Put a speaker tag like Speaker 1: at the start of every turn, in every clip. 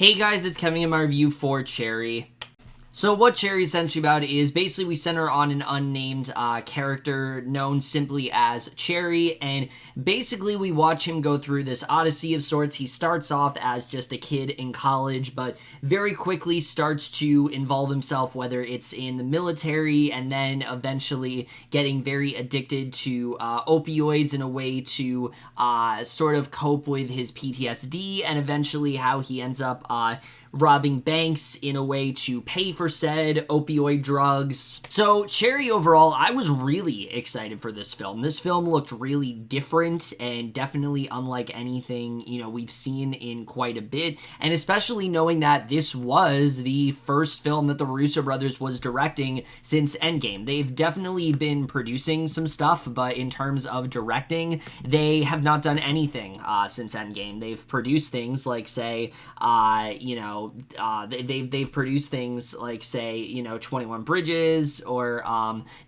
Speaker 1: Hey guys, it's Kevin in my review for Cherry. So what Cherry is essentially about is basically we center on an unnamed character known simply as Cherry, and basically we watch him go through this odyssey of sorts. He starts off as just a kid in college, but very quickly starts to involve himself, whether it's in the military, and then eventually getting very addicted to opioids in a way to sort of cope with his PTSD, and eventually how he ends up robbing banks in a way to pay for said opioid drugs. So Cherry overall, I was really excited for this film. This film looked really different and definitely unlike anything, we've seen in quite a bit. And especially knowing that this was the first film that the Russo brothers was directing since Endgame. They've definitely been producing some stuff, but in terms of directing, they have not done anything since Endgame. They've produced things like, say, they've produced things like, say, 21 Bridges, or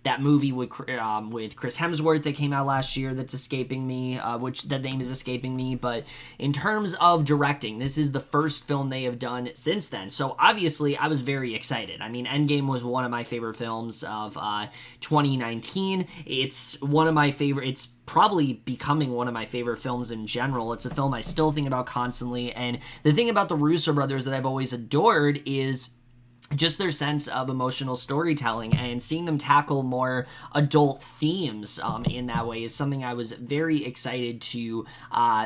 Speaker 1: that movie with Chris Hemsworth that came out last year that's escaping me, which the name is escaping me. But in terms of directing, this is the first film they have done since then. So obviously I was very excited. I mean, Endgame was one of my favorite films of 2019. It's one of my favorite, it's probably becoming one of my favorite films in general. It's a film I still think about constantly, and the thing about the Russo brothers that I've always adored is just their sense of emotional storytelling, and seeing them tackle more adult themes in that way is something I was very excited to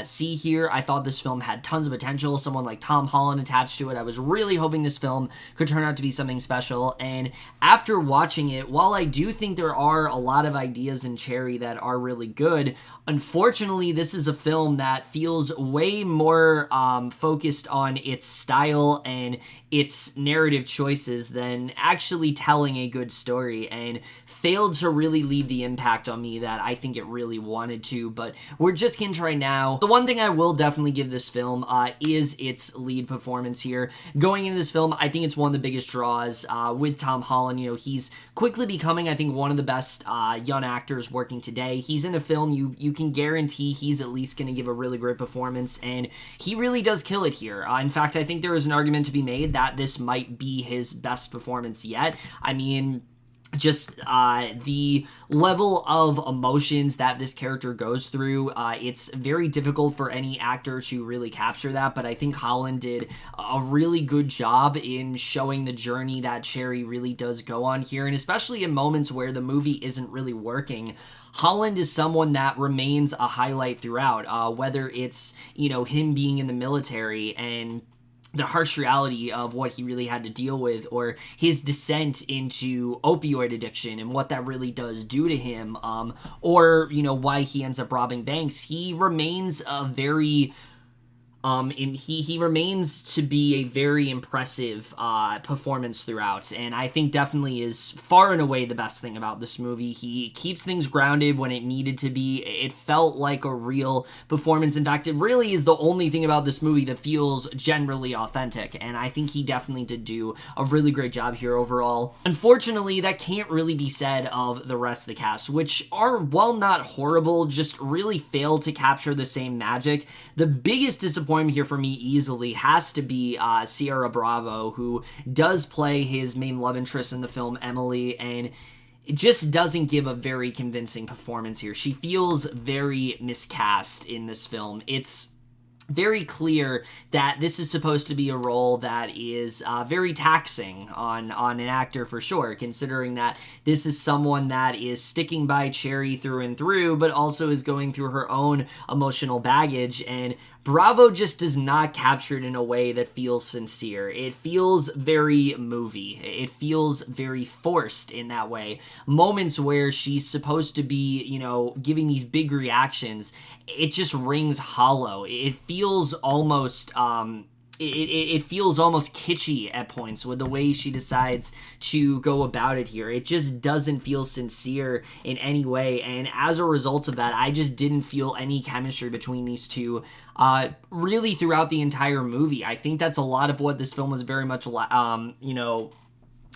Speaker 1: see here. I thought this film had tons of potential. Someone like Tom Holland attached to it. I was really hoping this film could turn out to be something special, and after watching it, while I do think there are a lot of ideas in Cherry that are really good, unfortunately, this is a film that feels way more focused on its style and its narrative choices than actually telling a good story, and failed to really leave the impact on me that I think it really wanted to. But we're just getting to right now. The one thing I will definitely give this film is its lead performance here. Going into this film, I think it's one of the biggest draws with Tom Holland. He's quickly becoming, I think, one of the best young actors working today. He's in a film you can guarantee he's at least going to give a really great performance, and he really does kill it here. In fact, I think there is an argument to be made that this might be his best performance yet. I mean, just the level of emotions that this character goes through, it's very difficult for any actor to really capture that, but I think Holland did a really good job in showing the journey that Cherry really does go on here, and especially in moments where the movie isn't really working. Holland is someone that remains a highlight throughout, whether it's, him being in the military and the harsh reality of what he really had to deal with, or his descent into opioid addiction and what that really does do to him, or, why he ends up robbing banks. He remains a very he remains to be a very impressive performance throughout, and I think definitely is far and away the best thing about this movie. He keeps things grounded when it needed to be. It felt like a real performance. In fact, it really is the only thing about this movie that feels generally authentic, and I think he definitely did do a really great job here overall. Unfortunately, that can't really be said of the rest of the cast, which are, while not horrible, just really fail to capture the same magic. The biggest disappointment here for me easily has to be Ciara Bravo, who does play his main love interest in the film, Emily, and it just doesn't give a very convincing performance here. She feels very miscast in this film. It's very clear that this is supposed to be a role that is very taxing on an actor for sure, considering that this is someone that is sticking by Cherry through and through, but also is going through her own emotional baggage, and Bravo just does not capture it in a way that feels sincere. It feels very movie. It feels very forced in that way. Moments where she's supposed to be, giving these big reactions, it just rings hollow. It feels almost it feels almost kitschy at points with the way she decides to go about it here. It just doesn't feel sincere in any way, and as a result of that, I just didn't feel any chemistry between these two really throughout the entire movie. I think that's a lot of what this film was very much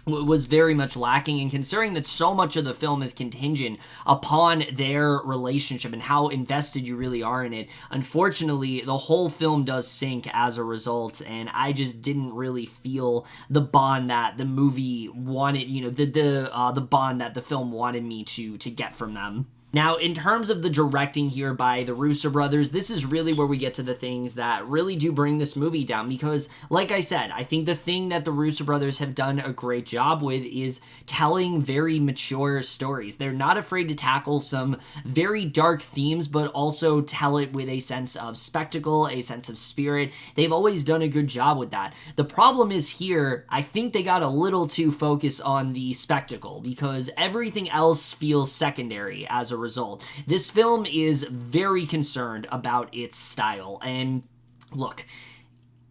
Speaker 1: was very much lacking, and considering that so much of the film is contingent upon their relationship and how invested you really are in it, unfortunately the whole film does sink as a result, and I just didn't really feel the bond that the movie wanted, the bond that the film wanted me to get from them. Now, in terms of the directing here by the Russo brothers, this is really where we get to the things that really do bring this movie down, because, like I said, I think the thing that the Russo brothers have done a great job with is telling very mature stories. They're not afraid to tackle some very dark themes, but also tell it with a sense of spectacle, a sense of spirit. They've always done a good job with that. The problem is here, I think they got a little too focused on the spectacle, because everything else feels secondary as a result. This film is very concerned about its style, and look,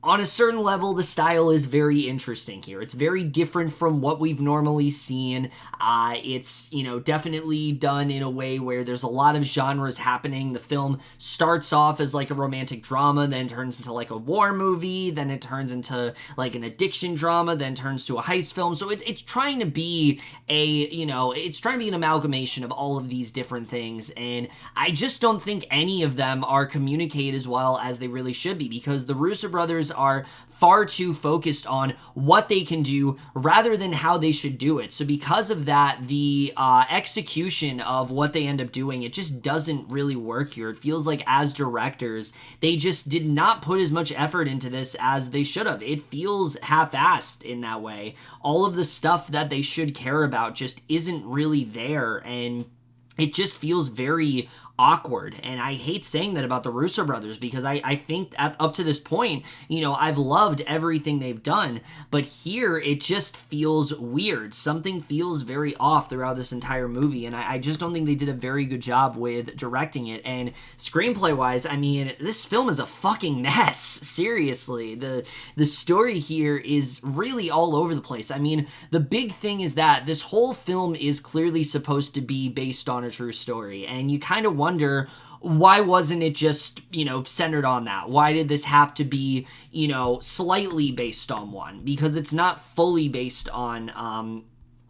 Speaker 1: on a certain level, the style is very interesting here. It's very different from what we've normally seen. It's, definitely done in a way where there's a lot of genres happening. The film starts off as like a romantic drama, then turns into like a war movie, then it turns into like an addiction drama, then turns to a heist film. So it's trying to be it's trying to be an amalgamation of all of these different things, and I just don't think any of them are communicated as well as they really should be, because the Russo brothers are far too focused on what they can do rather than how they should do it. So because of that, the execution of what they end up doing, it just doesn't really work here. It feels like as directors, they just did not put as much effort into this as they should have. It feels half-assed in that way. All of the stuff that they should care about just isn't really there, and it just feels very awkward. And I hate saying that about the Russo brothers, because I think up to this point, I've loved everything they've done, but here it just feels weird. Something feels very off throughout this entire movie, and I just don't think they did a very good job with directing it. And screenplay wise, this film is a fucking mess. Seriously, the story here is really all over the place. The big thing is that this whole film is clearly supposed to be based on a true story, and you kind of wonder, why wasn't it just, centered on that? Why did this have to be, slightly based on one? Because it's not fully based on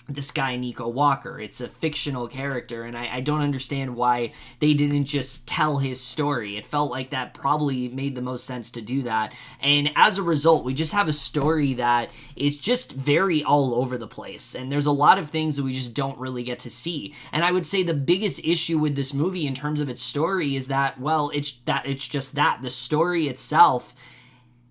Speaker 1: this guy Nico Walker. It's a fictional character, and I don't understand why they didn't just tell his story. It felt like that probably made the most sense to do that, and as a result, we just have a story that is just very all over the place, and there's a lot of things that we just don't really get to see. And I would say the biggest issue with this movie in terms of its story is that, well, it's just that the story itself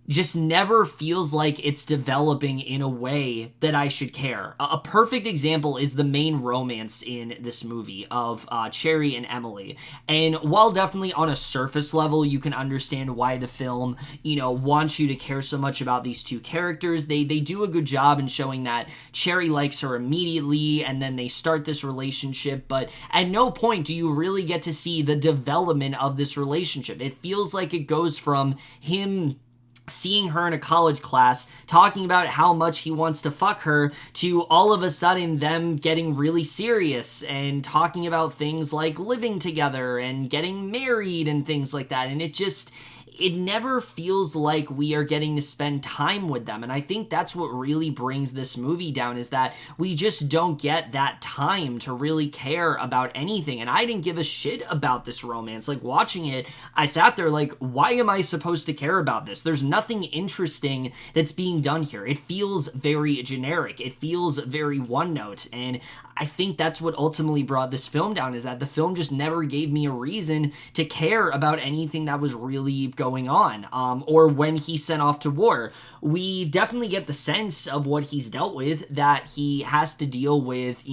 Speaker 1: just never feels like it's developing in a way that I should care. A perfect example is the main romance in this movie of Cherry and Emily. And while definitely on a surface level you can understand why the film, wants you to care so much about these two characters, they do a good job in showing that Cherry likes her immediately, and then they start this relationship, but at no point do you really get to see the development of this relationship. It feels like it goes from him seeing her in a college class, talking about how much he wants to fuck her, to all of a sudden them getting really serious and talking about things like living together and getting married and things like that. And it never feels like we are getting to spend time with them. And I think that's what really brings this movie down, is that we just don't get that time to really care about anything. And I didn't give a shit about this romance. Like, watching it, I sat there like, why am I supposed to care about this? There's nothing interesting that's being done here. It feels very generic. It feels very one note. And I think that's what ultimately brought this film down, is that the film just never gave me a reason to care about anything that was really going on, or when he's sent off to war. We definitely get the sense of what he's dealt with, that he has to deal with,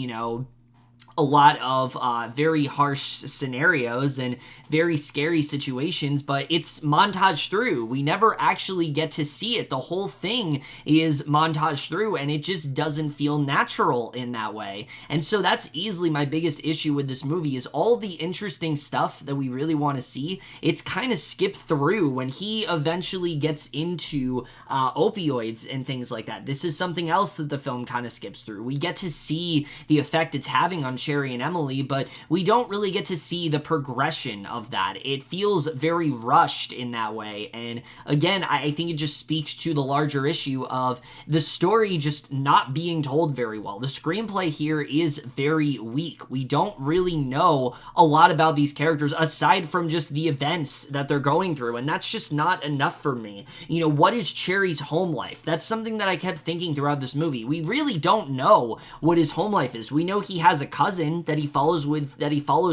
Speaker 1: a lot of very harsh scenarios and very scary situations, but it's montage through. We never actually get to see it. The whole thing is montage through, and it just doesn't feel natural in that way. And so that's easily my biggest issue with this movie, is all the interesting stuff that we really want to see, it's kind of skipped through when he eventually gets into opioids and things like that. This is something else that the film kind of skips through. We get to see the effect it's having on Cherry and Emily, but we don't really get to see the progression of that. It feels very rushed in that way, and again, I think it just speaks to the larger issue of the story just not being told very well. The screenplay here is very weak. We don't really know a lot about these characters aside from just the events that they're going through, and that's just not enough for me. You know, what is Cherry's home life? That's something that I kept thinking throughout this movie. We really don't know what his home life is. We know he has a cousin that he follows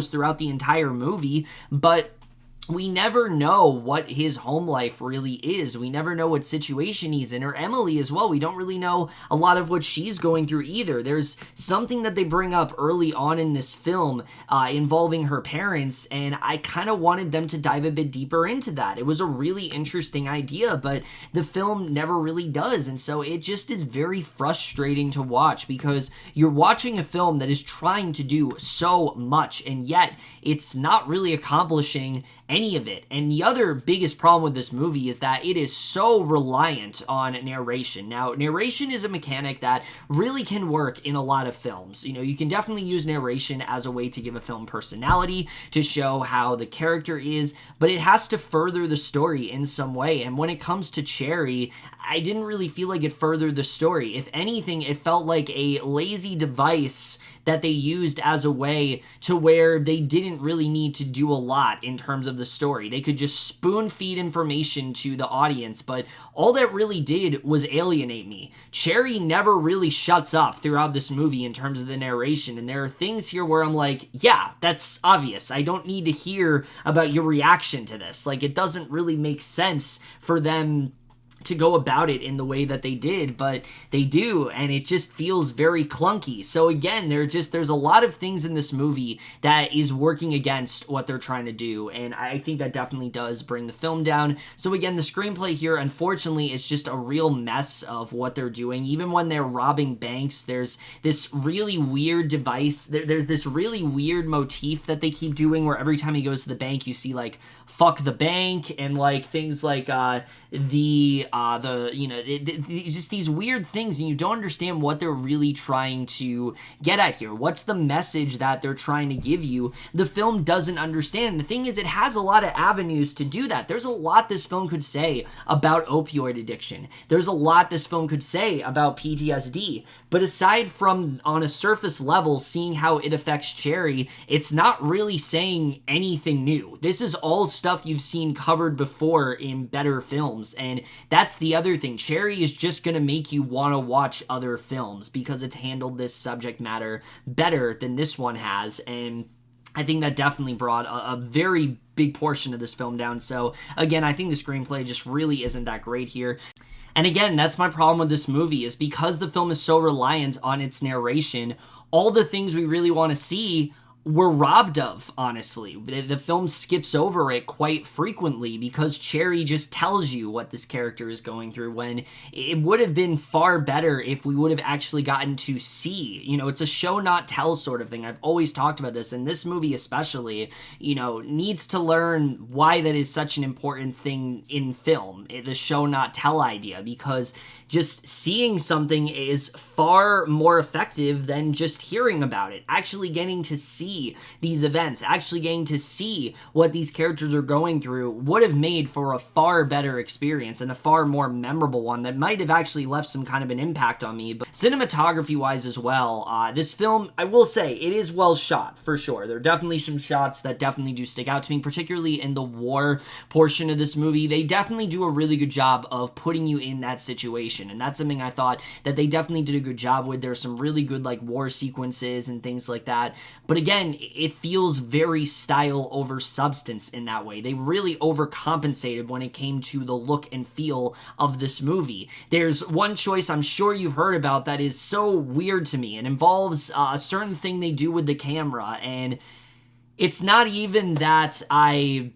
Speaker 1: throughout the entire movie, but we never know what his home life really is. We never know what situation he's in, or Emily as well. We don't really know a lot of what she's going through either. There's something that they bring up early on in this film involving her parents, and I kind of wanted them to dive a bit deeper into that. It was a really interesting idea, but the film never really does, and so it just is very frustrating to watch because you're watching a film that is trying to do so much, and yet it's not really accomplishing any of it. And the other biggest problem with this movie is that it is so reliant on narration. Now, narration is a mechanic that really can work in a lot of films. You know, you can definitely use narration as a way to give a film personality, to show how the character is, but it has to further the story in some way. And when it comes to Cherry, I didn't really feel like it furthered the story. If anything, it felt like a lazy device that they used as a way to where they didn't really need to do a lot in terms of the story. They could just spoon feed information to the audience, but all that really did was alienate me. Cherry never really shuts up throughout this movie in terms of the narration, and there are things here where I'm like, yeah, that's obvious. I don't need to hear about your reaction to this. Like, it doesn't really make sense for them to go about it in the way that they did, but they do, and it just feels very clunky. So again, there's a lot of things in this movie that is working against what they're trying to do, and I think that definitely does bring the film down. So again, the screenplay here, unfortunately, is just a real mess of what they're doing. Even when they're robbing banks, there's this really weird device, there's this really weird motif that they keep doing where every time he goes to the bank, you see like fuck the bank and like things like just these weird things, and you don't understand what they're really trying to get at here. What's the message that they're trying to give you? The film doesn't understand. The thing is, it has a lot of avenues to do that. There's a lot this film could say about opioid addiction. There's a lot this film could say about PTSD. But aside from, on a surface level, seeing how it affects Cherry, it's not really saying anything new. This is all stuff you've seen covered before in better films, and that's the other thing. Cherry is just going to make you want to watch other films because it's handled this subject matter better than this one has, and I think that definitely brought a very big portion of this film down. So again, I think the screenplay just really isn't that great here. And again, that's my problem with this movie, is because the film is so reliant on its narration, all the things we really want to see were robbed of, honestly. The film skips over it quite frequently because Cherry just tells you what this character is going through, when it would have been far better if we would have actually gotten to see. You know, it's a show not tell sort of thing. I've always talked about this, and this movie especially, you know, needs to learn why that is such an important thing in film, the show not tell idea, because just seeing something is far more effective than just hearing about it. Actually getting to see these events, actually getting to see what these characters are going through would have made for a far better experience and a far more memorable one that might have actually left some kind of an impact on me. But cinematography-wise as well, this film, I will say, it is well shot, for sure. There are definitely some shots that definitely do stick out to me, particularly in the war portion of this movie. They definitely do a really good job of putting you in that situation. And that's something I thought that they definitely did a good job with. There's some really good like war sequences and things like that. But again, it feels very style over substance in that way. They really overcompensated when it came to the look and feel of this movie. There's one choice I'm sure you've heard about that is so weird to me. It involves a certain thing they do with the camera, and it's not even that I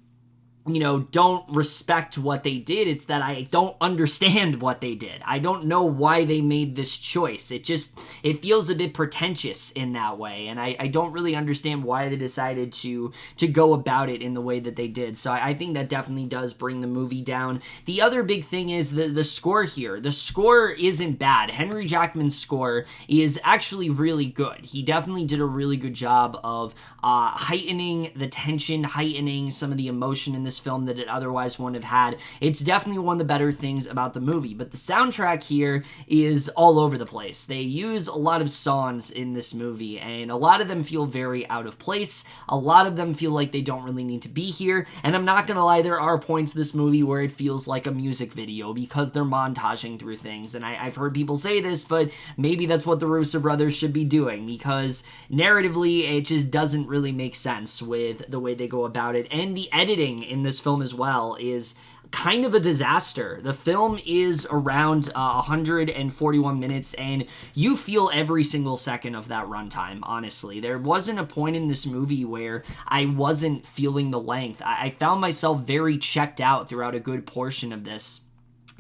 Speaker 1: don't respect what they did. It's that I don't understand what they did. I don't know why they made this choice. It feels a bit pretentious in that way, and I don't really understand why they decided to go about it in the way that they did. So I think that definitely does bring the movie down. The other big thing is the score here. The score isn't bad. Henry Jackman's score is actually really good. He definitely did a really good job of heightening the tension, heightening some of the emotion in this film that it otherwise wouldn't have had. It's definitely one of the better things about the movie, but the soundtrack here is all over the place. They use a lot of songs in this movie, and a lot of them feel very out of place. A lot of them feel like they don't really need to be here, and I'm not gonna lie, there are points in this movie where it feels like a music video because they're montaging through things, and I've heard people say this, but maybe that's what the Russo brothers should be doing, because narratively, it just doesn't really make sense with the way they go about it, and the editing in this film as well is kind of a disaster. The film is around 141 minutes, and you feel every single second of that runtime, honestly. There wasn't a point in this movie where I wasn't feeling the length. I found myself very checked out throughout a good portion of this,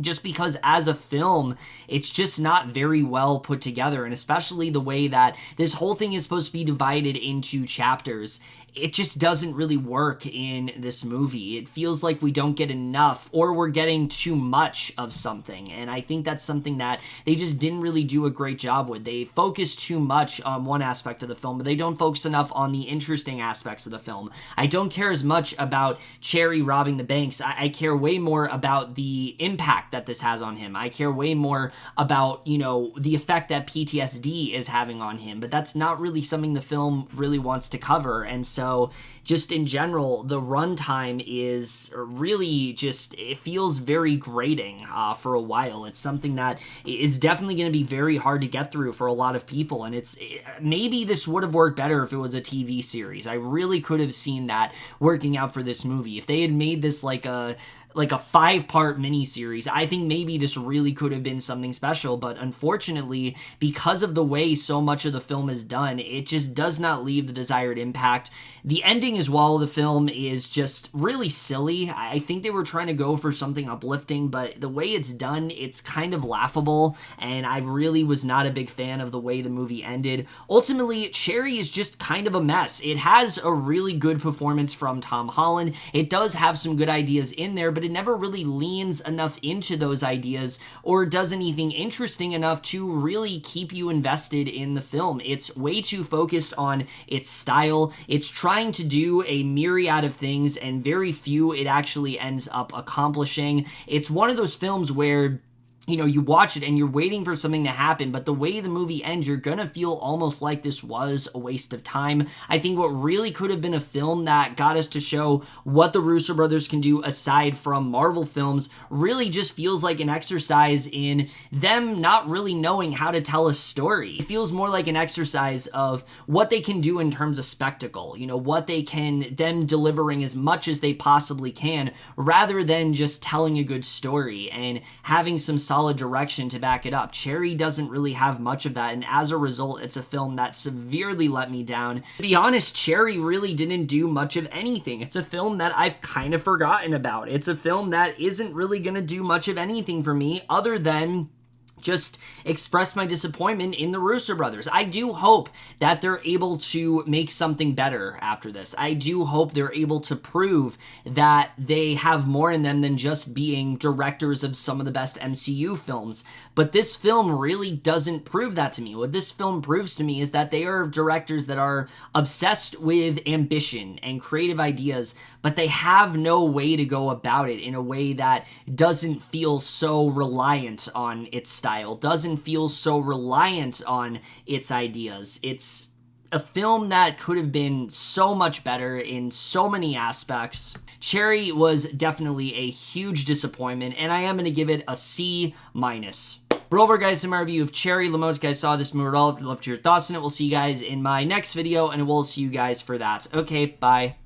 Speaker 1: just because as a film, it's just not very well put together, and especially the way that this whole thing is supposed to be divided into chapters. It just doesn't really work in this movie. It feels like we don't get enough, or we're getting too much of something, and I think that's something that they just didn't really do a great job with. They focus too much on one aspect of the film, but they don't focus enough on the interesting aspects of the film. I don't care as much about Cherry robbing the banks. I care way more about the impact that this has on him. I care way more about, the effect that PTSD is having on him, but that's not really something the film really wants to cover, and so just in general, the runtime is really it feels very grating for a while. It's something that is definitely going to be very hard to get through for a lot of people, and maybe this would have worked better if it was a TV series. I really could have seen that working out for this movie. If they had made this like a 5-part miniseries, I think maybe this really could have been something special, but unfortunately, because of the way so much of the film is done, it just does not leave the desired impact. The ending as well of the film is just really silly. I think they were trying to go for something uplifting, but the way it's done, it's kind of laughable, and I really was not a big fan of the way the movie ended. Ultimately, Cherry is just kind of a mess. It has a really good performance from Tom Holland. It does have some good ideas in there, but it never really leans enough into those ideas or does anything interesting enough to really keep you invested in the film. It's way too focused on its style. It's trying to do a myriad of things, and very few it actually ends up accomplishing. It's one of those films where you watch it and you're waiting for something to happen, but the way the movie ends, you're gonna feel almost like this was a waste of time. I think what really could have been a film that got us to show what the Russo brothers can do aside from Marvel films really just feels like an exercise in them not really knowing how to tell a story. It feels more like an exercise of what they can do in terms of spectacle, what they can, them delivering as much as they possibly can, rather than just telling a good story and having some solid direction to back it up. Cherry doesn't really have much of that, and as a result, it's a film that severely let me down. To be honest, Cherry really didn't do much of anything. It's a film that I've kind of forgotten about. It's a film that isn't really gonna do much of anything for me other than just express my disappointment in the Russo brothers. I do hope that they're able to make something better after this. I do hope they're able to prove that they have more in them than just being directors of some of the best MCU films. But this film really doesn't prove that to me. What this film proves to me is that they are directors that are obsessed with ambition and creative ideas, but they have no way to go about it in a way that doesn't feel so reliant on its style, doesn't feel so reliant on its ideas. It's a film that could have been so much better in so many aspects. Cherry was definitely a huge disappointment, and I am going to give it a C-. But over, guys, to my review of Cherry. Let me know if you guys saw this movie at all. If you loved your thoughts on it, we'll see you guys in my next video, and we'll see you guys for that. Okay, bye.